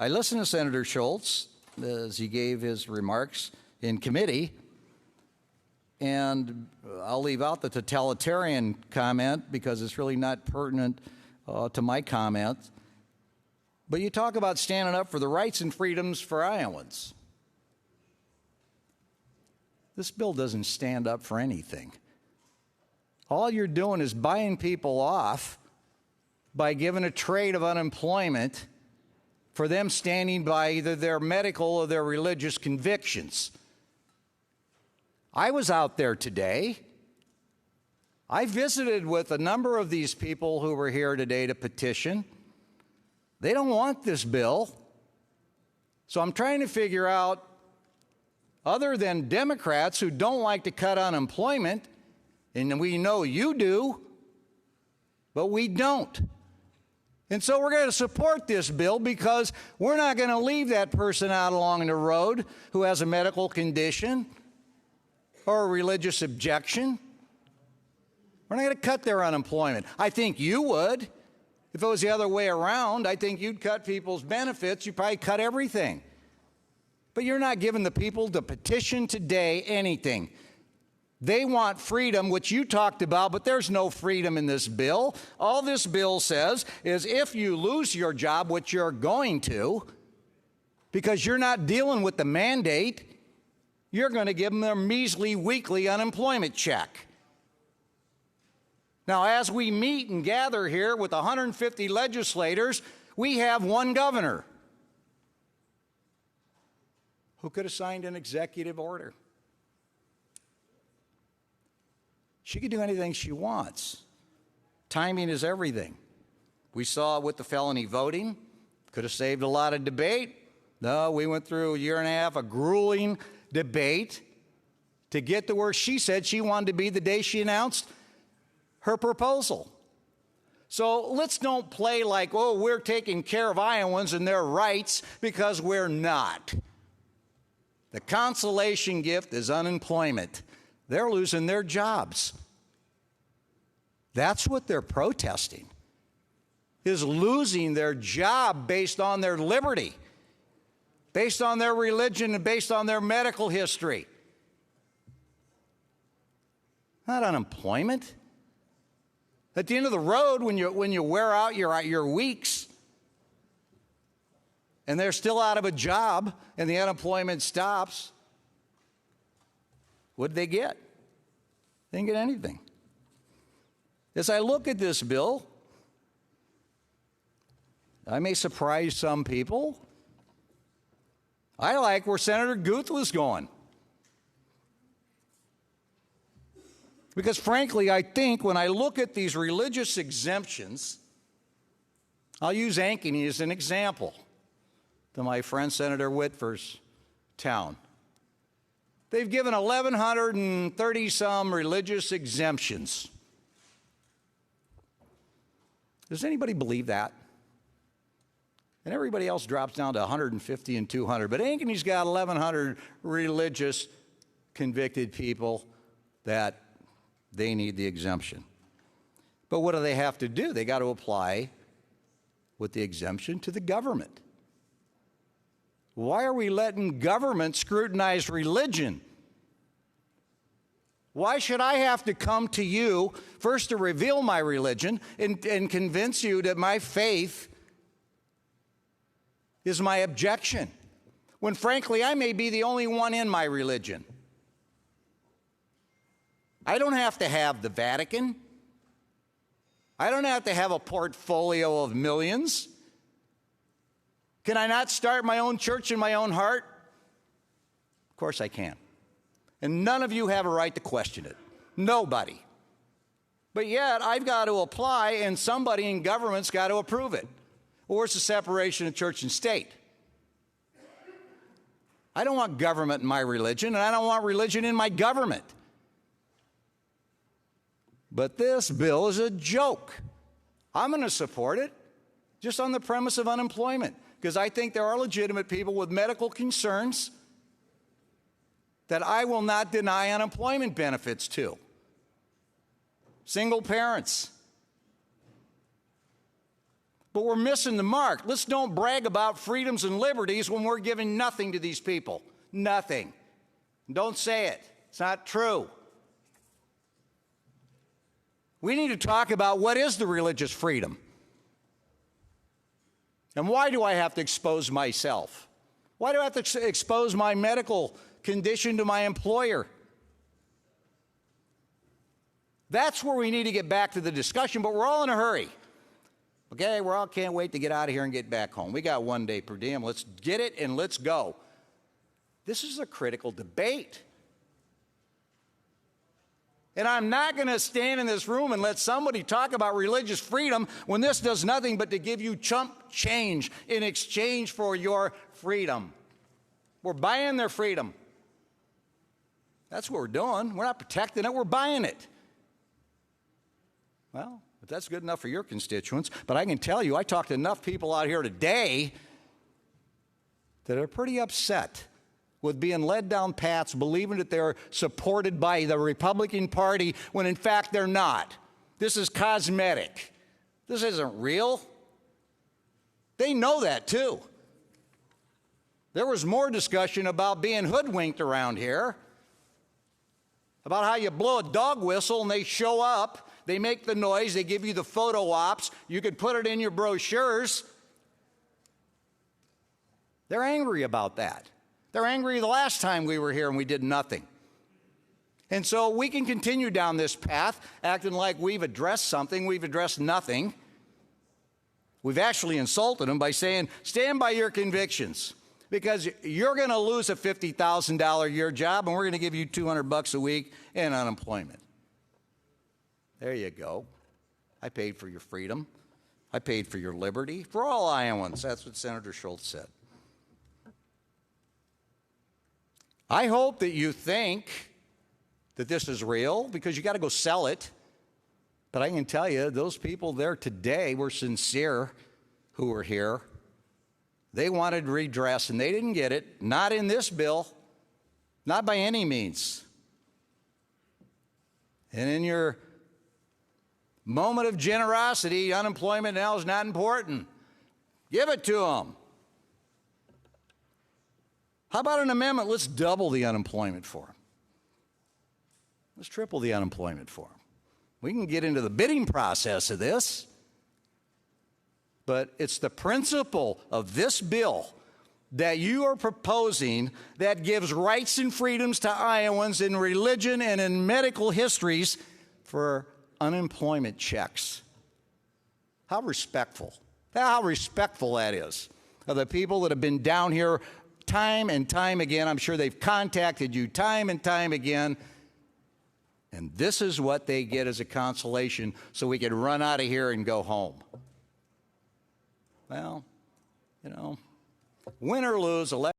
I listened to Senator Schultz as he gave his remarks in committee, and I'll leave out the totalitarian comment because it's really not pertinent to my comment. But you talk about standing up for the rights and freedoms for Iowans. This bill doesn't stand up for anything. All you're doing is buying people off by giving a trade of unemployment for them standing by either their medical or their religious convictions. I was out there today. I visited with a number of these people who were here today to petition. They don't want this bill. So I'm trying to figure out, other than Democrats who don't like to cut unemployment, and we know you do, but we don't. And so we're going to support this bill because we're not going to leave that person out along the road who has a medical condition or a religious objection. We're not going to cut their unemployment. I think you would. If it was the other way around, I think you'd cut people's benefits. You'd probably cut everything. But you're not giving the people to petition today anything. They want freedom, which you talked about, but there's no freedom in this bill. All this bill says is if you lose your job, which you're going to, because you're not dealing with the mandate, you're going to give them their measly weekly unemployment check. Now, as we meet and gather here with 150 legislators, we have one governor who could have signed an executive order. She could do anything she wants. Timing is everything. We saw it with the felony voting. Could have saved a lot of debate. No, we went through a year and a half of grueling debate to get to where she said she wanted to be the day she announced her proposal. So let's don't play like, oh, we're taking care of Iowans and their rights, because we're not. The consolation gift is unemployment. They're losing their jobs. That's what they're protesting, is losing their job based on their liberty, based on their religion, and based on their medical history. Not unemployment. At the end of the road, when you wear out your weeks, and they're still out of a job, and the unemployment stops, what did they get? They didn't get anything. As I look at this bill, I may surprise some people. I like where Senator Guth was going. Because frankly, I think when I look at these religious exemptions, I'll use Ankeny as an example to my friend Senator Whitford's town. They've given 1,130-some religious exemptions. Does anybody believe that? And everybody else drops down to 150 and 200. But Ankeny's got 1,100 religious convicted people that they need the exemption. But what do they have to do? They got to apply with the exemption to the government. Why are we letting government scrutinize religion? Why should I have to come to you first to reveal my religion and convince you that my faith is my objection, when frankly I may be the only one in my religion? I don't have to have the Vatican. I don't have to have a portfolio of millions. Can I not start my own church in my own heart? Of course I can. And none of you have a right to question it. Nobody. But yet I've got to apply, and somebody in government's got to approve it. Or it's the separation of church and state. I don't want government in my religion, and I don't want religion in my government. But this bill is a joke. I'm going to support it just on the premise of unemployment, because I think there are legitimate people with medical concerns that I will not deny unemployment benefits to. Single parents. But we're missing the mark. Let's don't brag about freedoms and liberties when we're giving nothing to these people. Nothing. Don't say it. It's not true. We need to talk about what is the religious freedom. And why do I have to expose myself? Why do I have to expose my medical condition to my employer? That's where we need to get back to the discussion, but we're all in a hurry. Okay, we all can't wait to get out of here and get back home. We got 1 day per diem. Let's get it and let's go. This is a critical debate. And I'm not going to stand in this room and let somebody talk about religious freedom when this does nothing but to give you chump change in exchange for your freedom. We're buying their freedom. That's what we're doing. We're not protecting it, we're buying it. Well, if that's good enough for your constituents, but I can tell you, I talked to enough people out here today that are pretty upset with being led down paths, believing that they're supported by the Republican Party when in fact they're not. This is cosmetic. This isn't real. They know that too. There was more discussion about being hoodwinked around here, about how you blow a dog whistle and they show up, they make the noise, they give you the photo ops, you could put it in your brochures. They're angry about that. They're angry the last time we were here and we did nothing. And so we can continue down this path acting like we've addressed something. We've addressed nothing. We've actually insulted them by saying, stand by your convictions because you're going to lose a $50,000 a year job and we're going to give you $200 a week in unemployment. There you go. I paid for your freedom. I paid for your liberty. For all Iowans. That's what Senator Schultz said. I hope that you think that this is real because you got to go sell it. But I can tell you, those people there today were sincere who were here. They wanted redress and they didn't get it. Not in this bill. Not by any means. And in your moment of generosity, unemployment now is not important. Give it to them. How about an amendment? Let's double the unemployment for them. Let's triple the unemployment for them. We can get into the bidding process of this, but it's the principle of this bill that you are proposing that gives rights and freedoms to Iowans in religion and in medical histories for unemployment checks. How respectful. How respectful that is of the people that have been down here time and time again. I'm sure they've contacted you time and time again. And this is what they get as a consolation so we can run out of here and go home. Well, you know, win or lose,